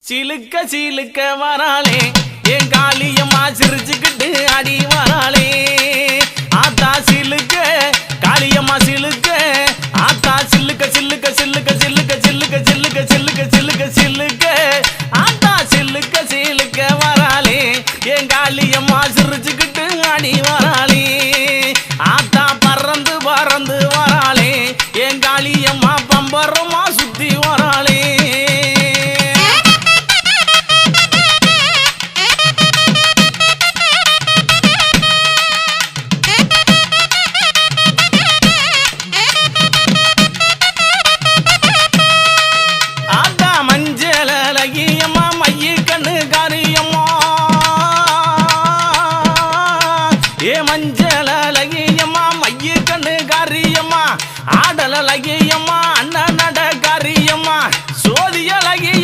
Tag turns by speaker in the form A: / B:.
A: சிலுக்க சிலுக்க வராளே என் காளியம்மா சிரிச்சுக்கிட்டு அடி வராளே ஆத்தா சிலுக்க காளியம்மா சிலுக்க ஆத்தா சில்லுக்க சில்லுக்க சில்லுக்க சில்லுக்க சில்லுக்க சில்லுக்க சில்லுக்க சில்லுக்க சில்லுக்க ஆத்தா சில்லுக்க சிலுக்க வராளே என் காளியம்மா சிரிச்சுக்கிட்டு அடி